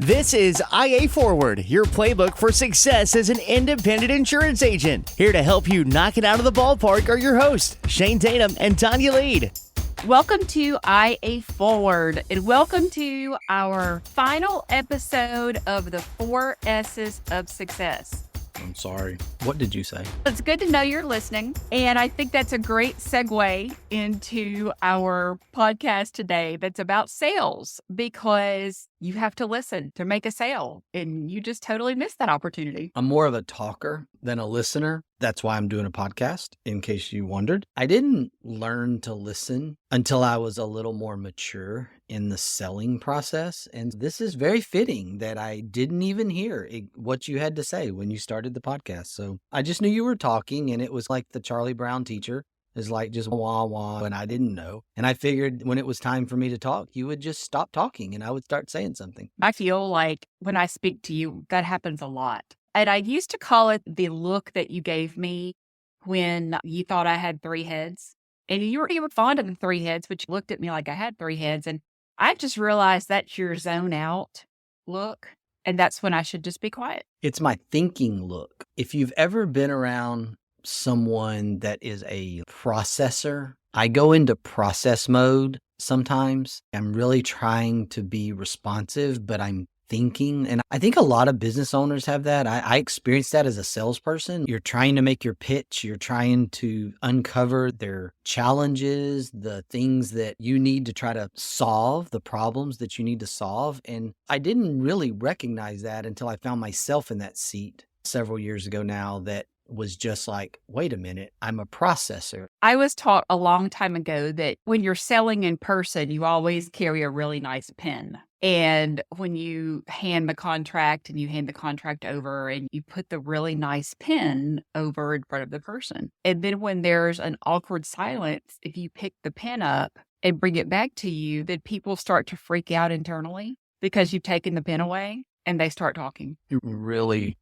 This is IA Forward, your playbook for success as an independent insurance agent. Here to help you knock it out of the ballpark are your hosts, Shane Tatum and Tonya Lead. Welcome to IA Forward, and welcome to our final episode of the 4 S's of Success. I'm sorry. What did you say? It's good to know you're listening, and I think that's a great segue into our podcast today that's about sales, because you have to listen to make a sale, and you just totally missed that opportunity. I'm more of a talker than a listener. That's why I'm doing a podcast, in case you wondered. I didn't learn to listen until I was a little more mature in the selling process. And this is very fitting that I didn't even hear what you had to say when you started the podcast. So I just knew you were talking, and it was like the Charlie Brown teacher is like just wah wah, and I didn't know. And I figured when it was time for me to talk, you would just stop talking and I would start saying something. I feel like when I speak to you, that happens a lot. And I used to call it the look that you gave me when you thought I had 3 heads. And you were even fond of the 3 heads, but you looked at me like I had 3 heads. And I just realized that's your zone out look. And that's when I should just be quiet. It's my thinking look. If you've ever been around someone that is a processor, I go into process mode sometimes. I'm really trying to be responsive, but I'm thinking. And I think a lot of business owners have that. I experienced that as a salesperson. You're trying to make your pitch. You're trying to uncover their challenges, the things that you need to try to solve, the problems that you need to solve. And I didn't really recognize that until I found myself in that seat several years ago now, that was just like, wait a minute, I'm a processor. I was taught a long time ago that when you're selling in person, you always carry a really nice pen. And when you hand the contract and you hand the contract over and you put the really nice pen over in front of the person. And then when there's an awkward silence, if you pick the pen up and bring it back to you, then people start to freak out internally because you've taken the pen away and they start talking. You're really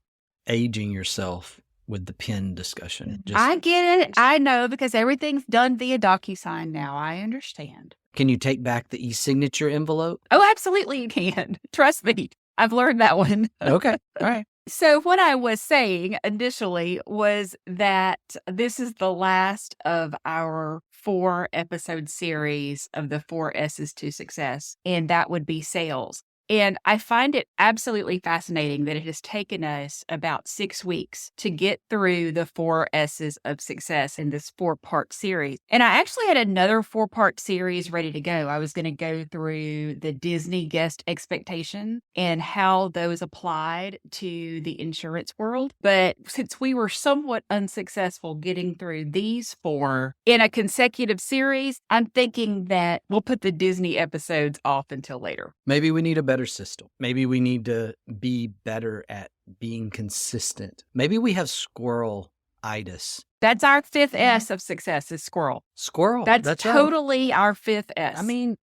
aging yourself with the pen discussion. I get it. I know, because everything's done via DocuSign now. I understand. Can you take back the e-signature envelope? Oh, absolutely you can. Trust me. I've learned that one. Okay. All right. So what I was saying initially was that this is the last of our 4 episode series of the 4 S's to Success, and that would be sales. And I find it absolutely fascinating that it has taken us about 6 weeks to get through the 4 S's of Success in this 4-part series. And I actually had another 4-part series ready to go. I was going to go through the Disney guest expectation and how those applied to the insurance world. But since we were somewhat unsuccessful getting through these 4 in a consecutive series, I'm thinking that we'll put the Disney episodes off until later. Maybe we need a better system. Maybe we need to be better at being consistent. Maybe we have squirrel-itis. That's our 5th S of success, is squirrel. Squirrel. That's totally right. Our 5th S. I mean,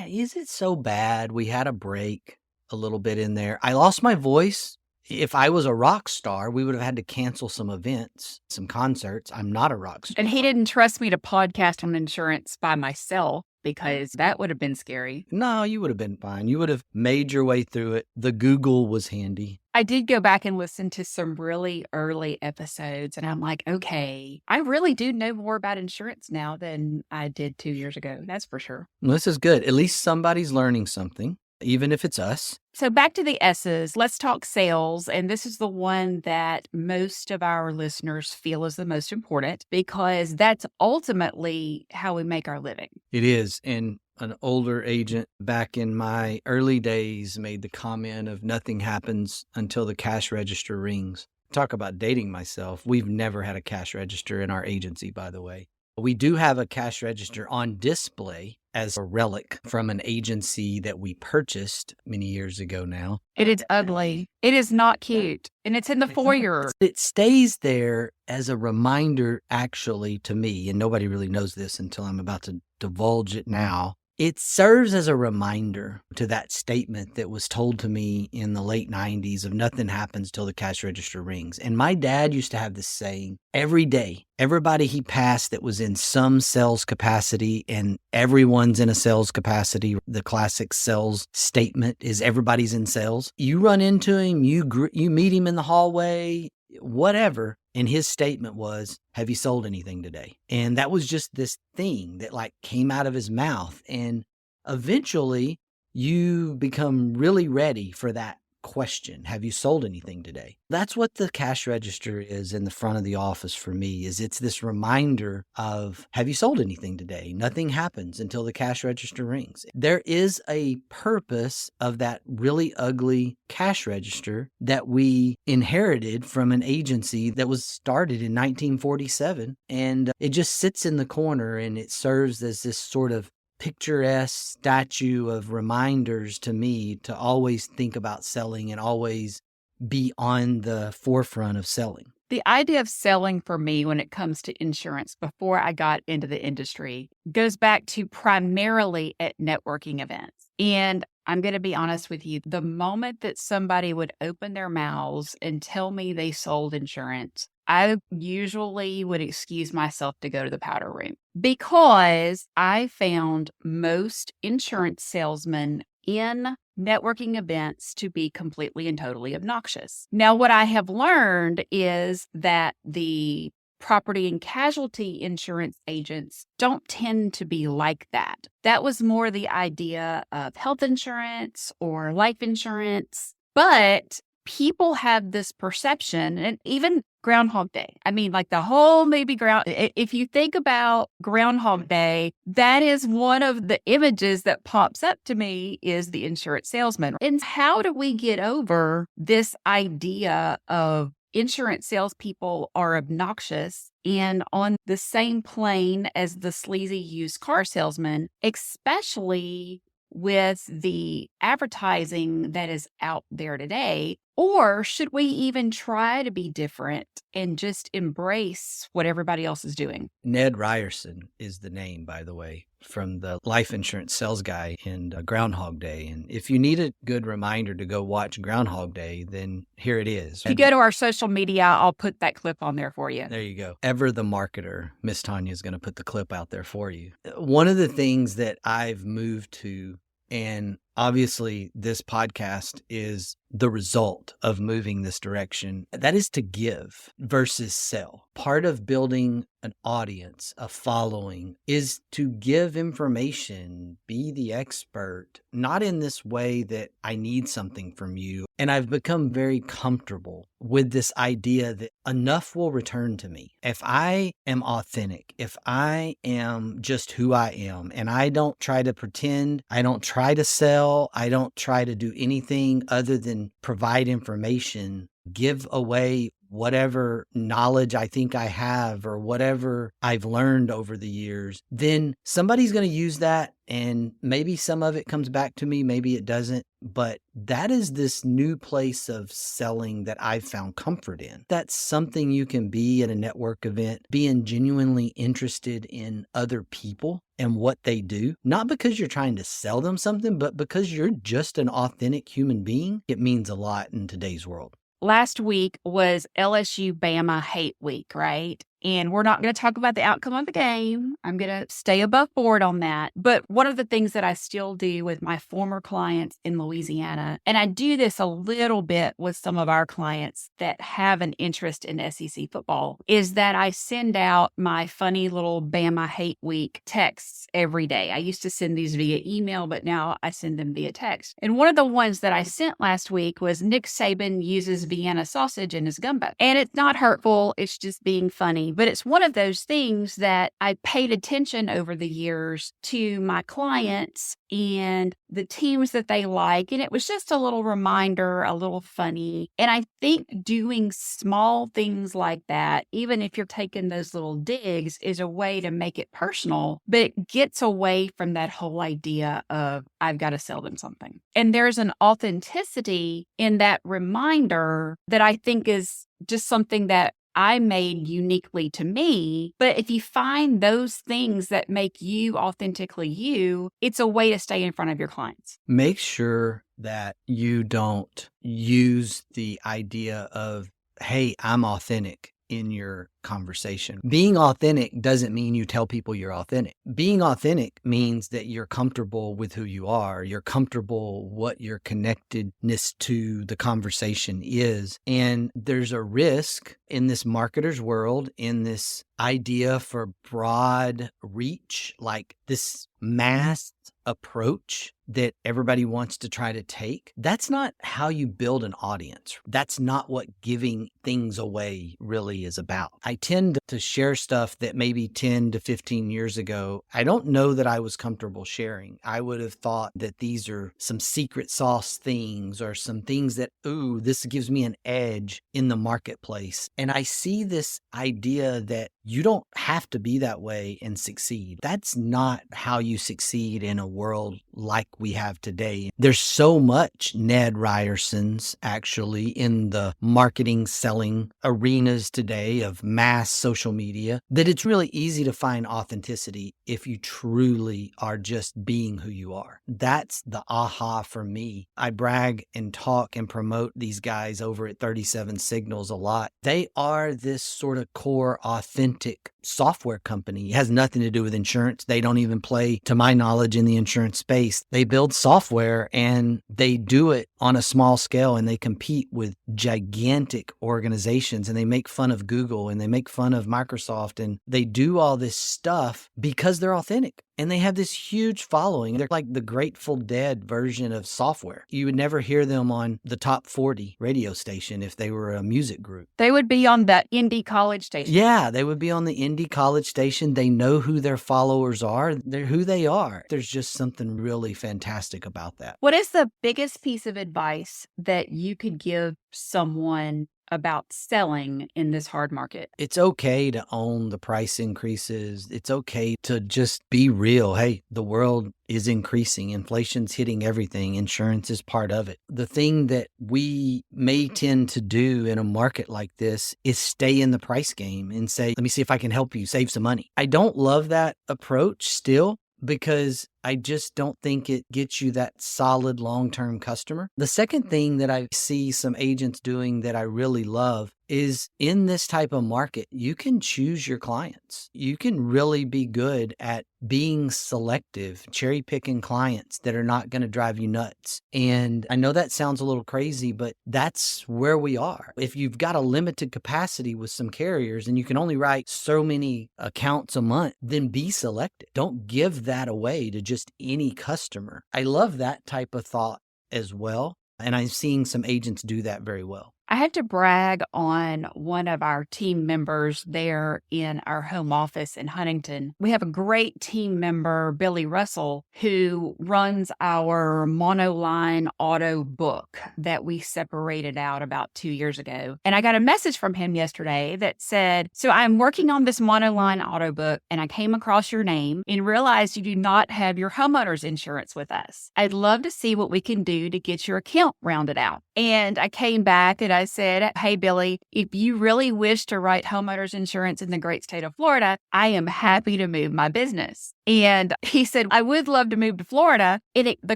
is it so bad? We had a break a little bit in there. I lost my voice. If I was a rock star, we would have had to cancel some events, some concerts. I'm not a rock star. And he didn't trust me to podcast on insurance by myself, because that would have been scary. No, you would have been fine. You would have made your way through it. The Google was handy. I did go back and listen to some really early episodes, and I'm like, okay, I really do know more about insurance now than I did 2 years ago. That's for sure. Well, this is good. At least somebody's learning something, even if it's us. So back to the S's, let's talk sales. And this is the one that most of our listeners feel is the most important, because that's ultimately how we make our living. It is. And an older agent back in my early days made the comment of nothing happens until the cash register rings. Talk about dating myself. We've never had a cash register in our agency, by the way. We do have a cash register on display as a relic from an agency that we purchased many years ago now. It is ugly. It is not cute. And it's in the foyer. It stays there as a reminder, actually, to me, and nobody really knows this until I'm about to divulge it now. It serves as a reminder to that statement that was told to me in the late 90s of nothing happens till the cash register rings. And my dad used to have this saying every day. Everybody he passed that was in some sales capacity, and everyone's in a sales capacity. The classic sales statement is everybody's in sales. You run into him, you meet him in the hallway, whatever. And his statement was, have you sold anything today? And that was just this thing that like came out of his mouth. And eventually you become really ready for that question. Have you sold anything today? That's what the cash register is in the front of the office for me, is it's this reminder of, have you sold anything today? Nothing happens until the cash register rings. There is a purpose of that really ugly cash register that we inherited from an agency that was started in 1947. And it just sits in the corner and it serves as this sort of picturesque statue of reminders to me to always think about selling and always be on the forefront of selling. The idea of selling for me when it comes to insurance before I got into the industry goes back to primarily at networking events. And I'm going to be honest with you, the moment that somebody would open their mouths and tell me they sold insurance, I usually would excuse myself to go to the powder room because I found most insurance salesmen in networking events to be completely and totally obnoxious. Now, what I have learned is that the property and casualty insurance agents don't tend to be like that. That was more the idea of health insurance or life insurance, but people have this perception, and even Groundhog Day. I mean, like the whole maybe if you think about Groundhog Day, that is one of the images that pops up to me is the insurance salesman. And how do we get over this idea of insurance salespeople are obnoxious and on the same plane as the sleazy used car salesman, especially with the advertising that is out there today? Or should we even try to be different and just embrace what everybody else is doing? Ned Ryerson is the name, by the way, from the life insurance sales guy in Groundhog Day. And if you need a good reminder to go watch Groundhog Day, then here it is. If you go to our social media, I'll put that clip on there for you. There you go. Ever the marketer, Miss Tonya is going to put the clip out there for you. One of the things that I've moved to, and obviously this podcast is the result of moving this direction, that is to give versus sell. Part of building an audience, a following, is to give information, be the expert, not in this way that I need something from you. And I've become very comfortable with this idea that enough will return to me. If I am authentic, if I am just who I am, and I don't try to pretend, I don't try to sell, I don't try to do anything other than provide information, give away whatever knowledge I think I have or whatever I've learned over the years, then somebody's going to use that, and maybe some of it comes back to me, maybe it doesn't. But that is this new place of selling that I've found comfort in. That's something you can be at a network event, being genuinely interested in other people and what they do, not because you're trying to sell them something, but because you're just an authentic human being. It means a lot in today's world. Last week was LSU Bama Hate Week, right? And we're not going to talk about the outcome of the game. I'm going to stay above board on that. But one of the things that I still do with my former clients in Louisiana, and I do this a little bit with some of our clients that have an interest in SEC football, is that I send out my funny little Bama Hate Week texts every day. I used to send these via email, but now I send them via text. And one of the ones that I sent last week was Nick Saban uses Vienna sausage in his gumbo. And it's not hurtful. It's just being funny. But it's one of those things that I paid attention over the years to my clients and the teams that they like. And it was just a little reminder, a little funny. And I think doing small things like that, even if you're taking those little digs, is a way to make it personal, but it gets away from that whole idea of I've got to sell them something. And there's an authenticity in that reminder that I think is just something that I made uniquely to me. But if you find those things that make you authentically you, it's a way to stay in front of your clients. Make sure that you don't use the idea of, hey, I'm authentic in your conversation. Being authentic doesn't mean you tell people you're authentic. Being authentic means that you're comfortable with who you are. You're comfortable what your connectedness to the conversation is. And there's a risk in this marketer's world, in this idea for broad reach, like this mass approach that everybody wants to try to take. That's not how you build an audience. That's not what giving things away really is about. I tend to share stuff that maybe 10 to 15 years ago, I don't know that I was comfortable sharing. I would have thought that these are some secret sauce things or some things that, ooh, this gives me an edge in the marketplace. And I see this idea that you don't have to be that way and succeed. That's not how you succeed in a world like we have today. There's so much Ned Ryerson's actually in the marketing, selling arenas today of mass social media that it's really easy to find authenticity if you truly are just being who you are. That's the aha for me. I brag and talk and promote these guys over at 37 Signals a lot. They are this sort of core authentic software company. It has nothing to do with insurance. They don't even play, to my knowledge, in the insurance space. They build software and they do it on a small scale, and they compete with gigantic organizations, and they make fun of Google and they make fun of Microsoft, and they do all this stuff because they're authentic. And they have this huge following. They're like the Grateful Dead version of software. You would never hear them on the top 40 radio station if they were a music group. They would be on that indie college station. Yeah, they would be on the indie college station. They know who their followers are. They're who they are. There's just something really fantastic about that. What is the biggest piece of advice that you could give someone about selling in this hard market? It's okay to own the price increases. It's okay to just be real. Hey, the world is increasing. Inflation's hitting everything. Insurance is part of it. The thing that we may tend to do in a market like this is stay in the price game and say, let me see if I can help you save some money. I don't love that approach still, because I just don't think it gets you that solid long-term customer. The second thing that I see some agents doing that I really love is in this type of market, you can choose your clients. You can really be good at being selective, cherry picking clients that are not going to drive you nuts. And I know that sounds a little crazy, but that's where we are. If you've got a limited capacity with some carriers and you can only write so many accounts a month, then be selective. Don't give that away to just any customer. I love that type of thought as well. And I'm seeing some agents do that very well. I had to brag on one of our team members there in our home office in Huntington. We have a great team member, Billy Russell, who runs our monoline auto book that we separated out about 2 years ago. And I got a message from him yesterday that said, so I'm working on this monoline auto book and I came across your name and realized you do not have your homeowner's insurance with us. I'd love to see what we can do to get your account rounded out. And I came back and I said, hey, Billy, if you really wish to write homeowners insurance in the great state of Florida, I am happy to move my business. And he said, I would love to move to Florida. And the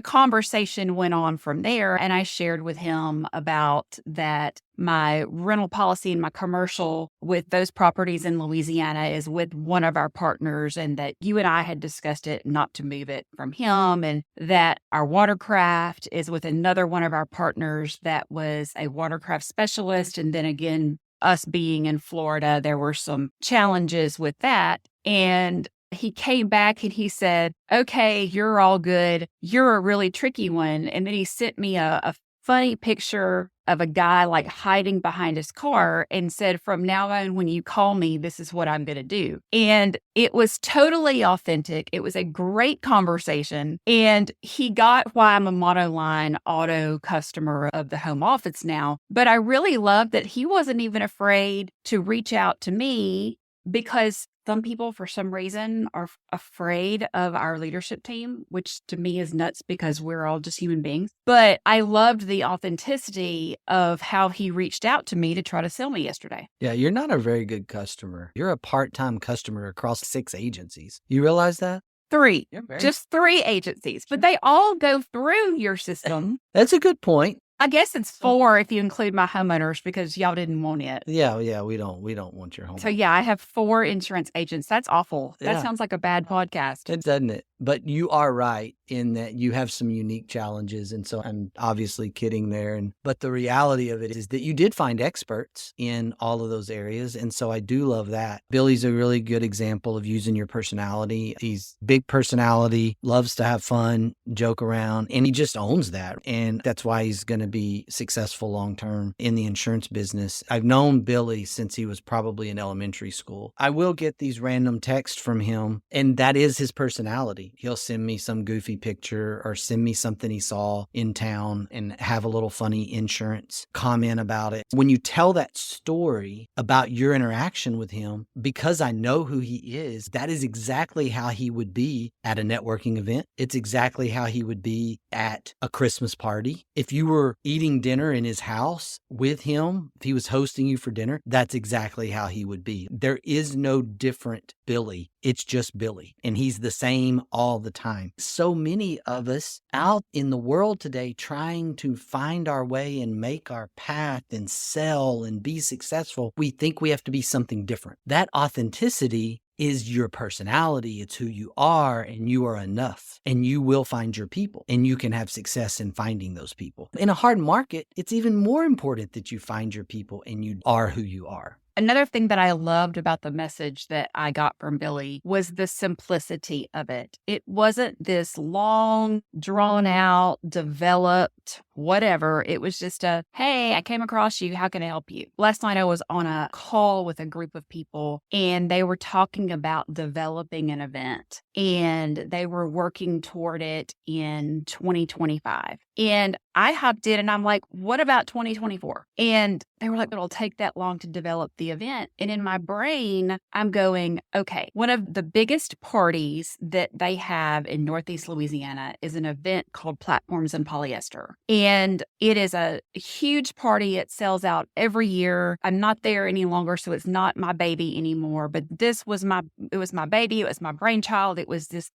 conversation went on from there. And I shared with him about that my rental policy and my commercial with those properties in Louisiana is with one of our partners, and that you and I had discussed it not to move it from him, and that our watercraft is with another one of our partners that was a watercraft specialist. And then again, us being in Florida, there were some challenges with that. And he came back and he said, okay, you're all good. You're a really tricky one. And then he sent me a funny picture of a guy like hiding behind his car and said, from now on, when you call me, this is what I'm going to do. And it was totally authentic. It was a great conversation. And he got why I'm a monoline auto customer of the home office now. But I really loved that he wasn't even afraid to reach out to me because some people, for some reason, are afraid of our leadership team, which to me is nuts because we're all just human beings. But I loved the authenticity of how he reached out to me to try to sell me yesterday. Yeah, you're not a very good customer. You're a part-time customer across 6 agencies. You realize that? 3, just 3 agencies, but they all go through your system. That's a good point. I guess it's 4 if you include my homeowners because y'all didn't want it. Yeah, we don't want your home. So yeah, I have 4 insurance agents. That's awful. That Yeah. sounds like a bad podcast. It doesn't it? But you are right in that you have some unique challenges. And so I'm obviously kidding there. But the reality of it is that you did find experts in all of those areas. And so I do love that. Billy's a really good example of using your personality. He's big personality, loves to have fun, joke around, and he just owns that. And that's why he's going to be successful long-term in the insurance business. I've known Billy since he was probably in elementary school. I will get these random texts from him, and that is his personality. He'll send me some goofy picture or send me something he saw in town and have a little funny insurance comment about it. When you tell that story about your interaction with him, because I know who he is, that is exactly how he would be at a networking event. It's exactly how he would be at a Christmas party. If you were eating dinner in his house with him, if he was hosting you for dinner, that's exactly how he would be. There is no different Billy. It's just Billy. And he's the same all the time. So many of us out in the world today trying to find our way and make our path and sell and be successful, we think we have to be something different. That authenticity is your personality. It's who you are, and you are enough, and you will find your people, and you can have success in finding those people. In a hard market, it's even more important that you find your people and you are who you are. Another thing that I loved about the message that I got from Billy was the simplicity of it. It wasn't this long, drawn out, developed, whatever. It was just a, hey, I came across you. How can I help you? Last night I was on a call with a group of people and they were talking about developing an event and they were working toward it in 2025. And I hopped in and I'm like, what about 2024? And they were like, it'll take that long to develop the event. And in my brain, I'm going, okay, one of the biggest parties that they have in Northeast Louisiana is an event called Platforms in Polyester. And it is a huge party. It sells out every year. I'm not there any longer, so it's not my baby anymore. But it was my baby. It was my brainchild. It was this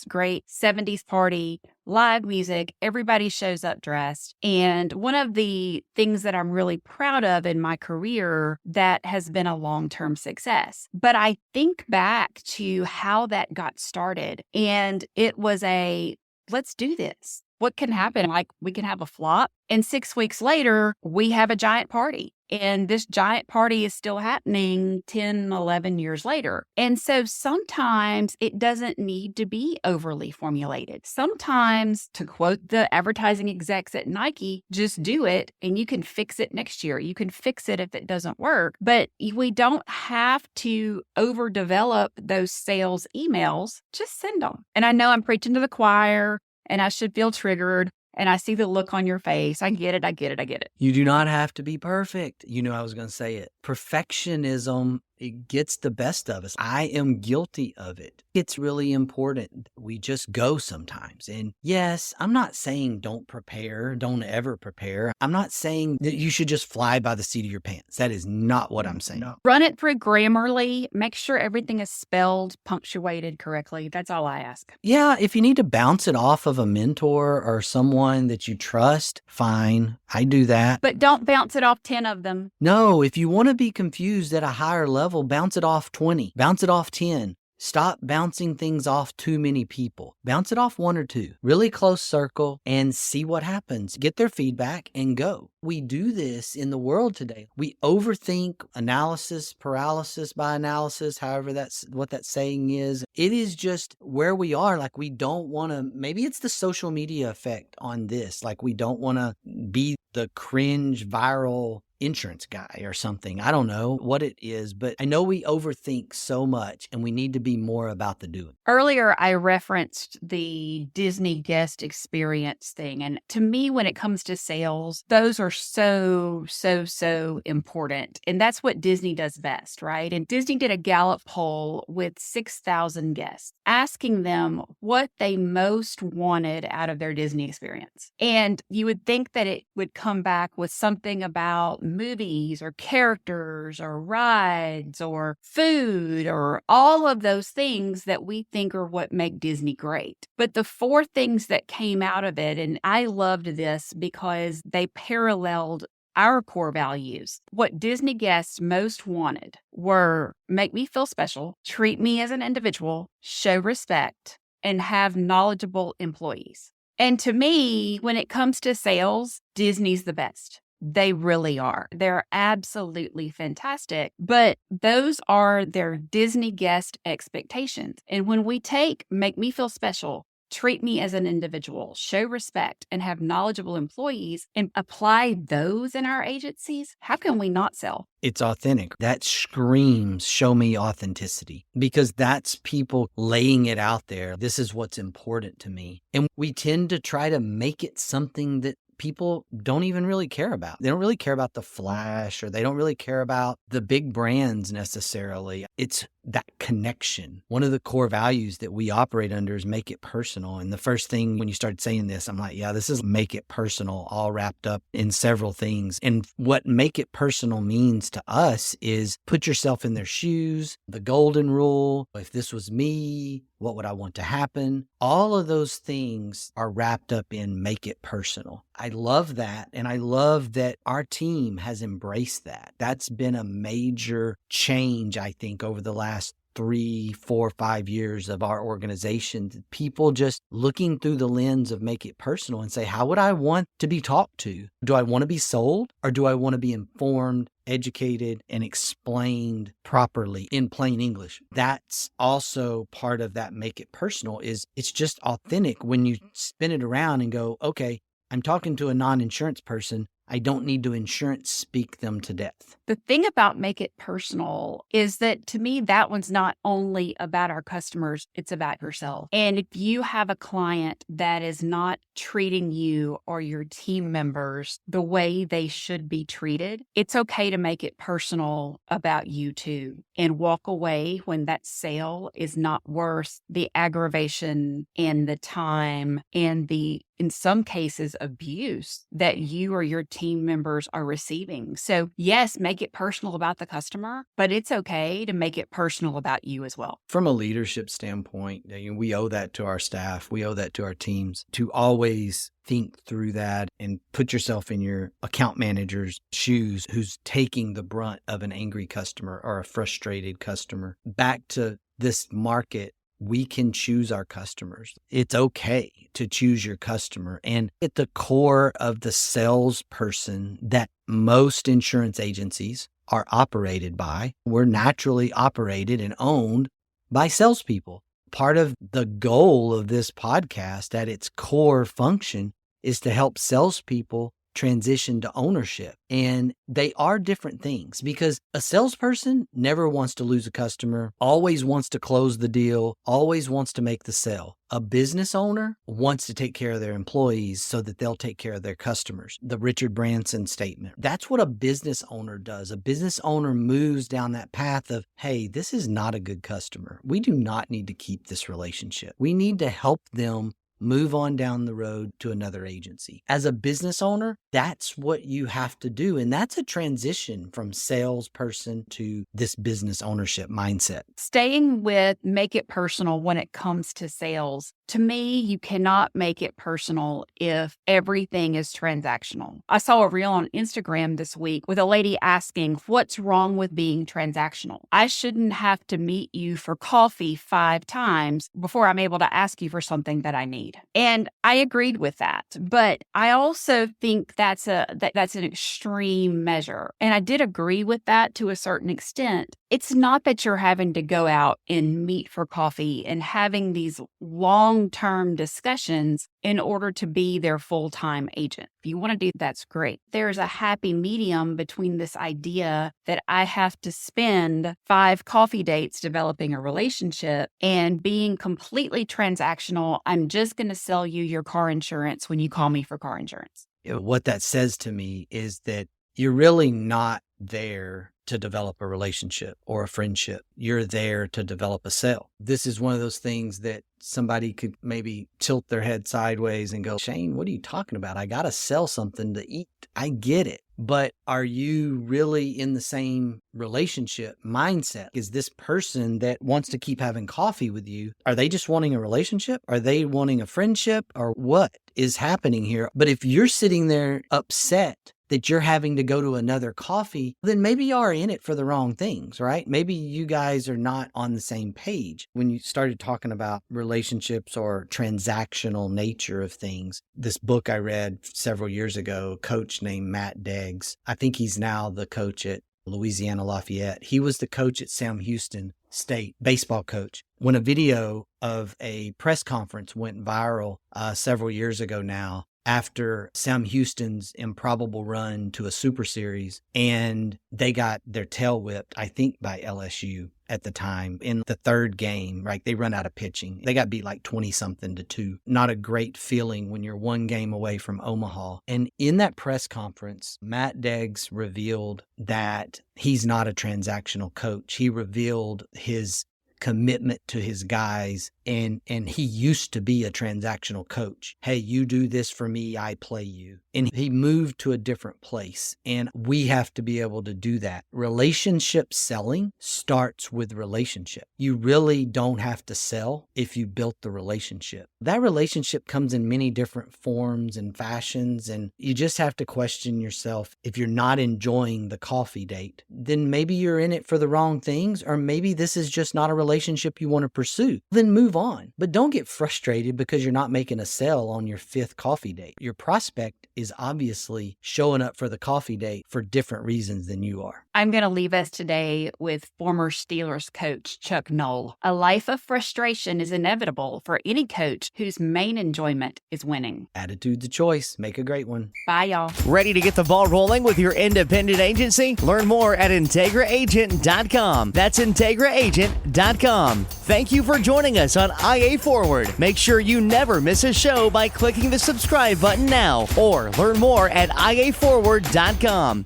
great 70s party. Live music, everybody shows up dressed. And one of the things that I'm really proud of in my career that has been a long-term success. But I think back to how that got started, and it was let's do this. What can happen? Like, we can have a flop, and 6 weeks later, we have a giant party. And this giant party is still happening 10, 11 years later. And so sometimes it doesn't need to be overly formulated. Sometimes, to quote the advertising execs at Nike, just do it and you can fix it next year. You can fix it if it doesn't work. But we don't have to overdevelop those sales emails. Just send them. And I know I'm preaching to the choir and I should feel triggered. And I see the look on your face. I get it. You do not have to be perfect. You know, I was going to say it. Perfectionism, it gets the best of us. I am guilty of it. It's really important. We just go sometimes. And yes, I'm not saying don't prepare, don't ever prepare. I'm not saying that you should just fly by the seat of your pants. That is not what I'm saying. No. Run it through Grammarly. Make sure everything is spelled, punctuated correctly. That's all I ask. Yeah, if you need to bounce it off of a mentor or someone that you trust, fine. I do that. But don't bounce it off 10 of them. No, if you want to be confused at a higher level, bounce it off 20, bounce it off 10. Stop bouncing things off too many people. Bounce it off 1 or 2. Really close circle and see what happens. Get their feedback and go. We do this in the world today. We overthink, analysis, paralysis by analysis, however that's what that saying is. It is just where we are. Like, we don't want to, maybe it's the social media effect on this. Like, we don't want to be the cringe viral insurance guy or something. I don't know what it is, but I know we overthink so much and we need to be more about the doing. Earlier, I referenced the Disney guest experience thing. And to me, when it comes to sales, those are so, so, so important. And that's what Disney does best, right? And Disney did a Gallup poll with 6,000 guests, asking them what they most wanted out of their Disney experience. And you would think that it would come back with something about movies or characters or rides or food or all of those things that we think are what make Disney great. But the four things that came out of it, and I loved this because they paralleled our core values. What Disney guests most wanted were make me feel special, treat me as an individual, show respect, and have knowledgeable employees. And to me, when it comes to sales, Disney's the best. They really are. They're absolutely fantastic, but those are their Disney guest expectations. And when we take make me feel special, treat me as an individual, show respect, and have knowledgeable employees and apply those in our agencies, how can we not sell? It's authentic. That screams, show me authenticity, because that's people laying it out there. This is what's important to me. And we tend to try to make it something that people don't even really care about. They don't really care about the flash, or they don't really care about the big brands necessarily. It's that connection. One of the core values that we operate under is make it personal. And the first thing when you started saying this, I'm like, yeah, this is make it personal, all wrapped up in several things. And what make it personal means to us is put yourself in their shoes, the golden rule. If this was me, what would I want to happen? All of those things are wrapped up in make it personal. I love that. And I love that our team has embraced that. That's been a major change, I think, over the last 3, 4, 5 years of our organization. People just looking through the lens of make it personal and say, how would I want to be talked to? Do I want to be sold, or do I want to be informed, educated, and explained properly in plain English? That's also part of that make it personal. Is it's just authentic when you spin it around and go, okay, I'm talking to a non-insurance person. I don't need to insurance speak them to death. The thing about make it personal is that, to me, that one's not only about our customers, it's about yourself. And if you have a client that is not treating you or your team members the way they should be treated, it's okay to make it personal about you too, and walk away when that sale is not worth the aggravation and the time and the, in some cases, abuse that you or your team members are receiving. So yes, make it personal about the customer, but it's okay to make it personal about you as well. From a leadership standpoint, we owe that to our staff. We owe that to our teams to always think through that and put yourself in your account manager's shoes who's taking the brunt of an angry customer or a frustrated customer. Back to this market, we can choose our customers. It's okay to choose your customer. And at the core of the salesperson that most insurance agencies are operated by, we're naturally operated and owned by salespeople. Part of the goal of this podcast at its core function is to help salespeople transition to ownership. And they are different things, because a salesperson never wants to lose a customer, always wants to close the deal, always wants to make the sale. A business owner wants to take care of their employees so that they'll take care of their customers. The Richard Branson statement. That's what a business owner does. A business owner moves down that path of, hey, this is not a good customer. We do not need to keep this relationship. We need to help them move on down the road to another agency. As a business owner, that's what you have to do. And that's a transition from salesperson to this business ownership mindset. Staying with make it personal when it comes to sales, to me, you cannot make it personal if everything is transactional. I saw a reel on Instagram this week with a lady asking, what's wrong with being transactional? I shouldn't have to meet you for coffee 5 times before I'm able to ask you for something that I need. And I agreed with that. But I also think that's an extreme measure. And I did agree with that to a certain extent. It's not that you're having to go out and meet for coffee and having these long-term discussions in order to be their full-time agent. If you want to do that's great. There's a happy medium between this idea that I have to spend 5 coffee dates developing a relationship and being completely transactional. I'm just going to sell you your car insurance when you call me for car insurance. What that says to me is that you're really not there to develop a relationship or a friendship. You're there to develop a sale. This is one of those things that somebody could maybe tilt their head sideways and go, Shane, what are you talking about? I got to sell something to eat. I get it. But are you really in the same relationship mindset? Is this person that wants to keep having coffee with you, are they just wanting a relationship? Are they wanting a friendship? Or what is happening here? But if you're sitting there upset that you're having to go to another coffee, then maybe you are in it for the wrong things, right? Maybe you guys are not on the same page. When you started talking about relationships or transactional nature of things, this book I read several years ago, a coach named Matt Deggs, I think he's now the coach at Louisiana Lafayette. He was the coach at Sam Houston State, baseball coach. When a video of a press conference went viral several years ago now, after Sam Houston's improbable run to a Super Series, and they got their tail whipped, I think by LSU at the time in the third game, right? They run out of pitching. They got beat like 20-something to 2. Not a great feeling when you're one game away from Omaha. And in that press conference, Matt Deggs revealed that he's not a transactional coach. He revealed his commitment to his guys, and he used to be a transactional coach. Hey, you do this for me, I play you. And he moved to a different place, and we have to be able to do that. Relationship selling starts with relationship. You really don't have to sell if you built the relationship. That relationship comes in many different forms and fashions, and you just have to question yourself. If you're not enjoying the coffee date, then maybe you're in it for the wrong things, or maybe this is just not a relationship you want to pursue. Then move on. But don't get frustrated because you're not making a sale on your 5th coffee date. Your prospect is obviously showing up for the coffee date for different reasons than you are. I'm going to leave us today with former Steelers coach Chuck Noll. A life of frustration is inevitable for any coach whose main enjoyment is winning. Attitude's a choice. Make a great one. Bye, y'all. Ready to get the ball rolling with your independent agency? Learn more at IntegraAgent.com. That's IntegraAgent.com. Thank you for joining us on IA Forward. Make sure you never miss a show by clicking the subscribe button now, or learn more at IAForward.com.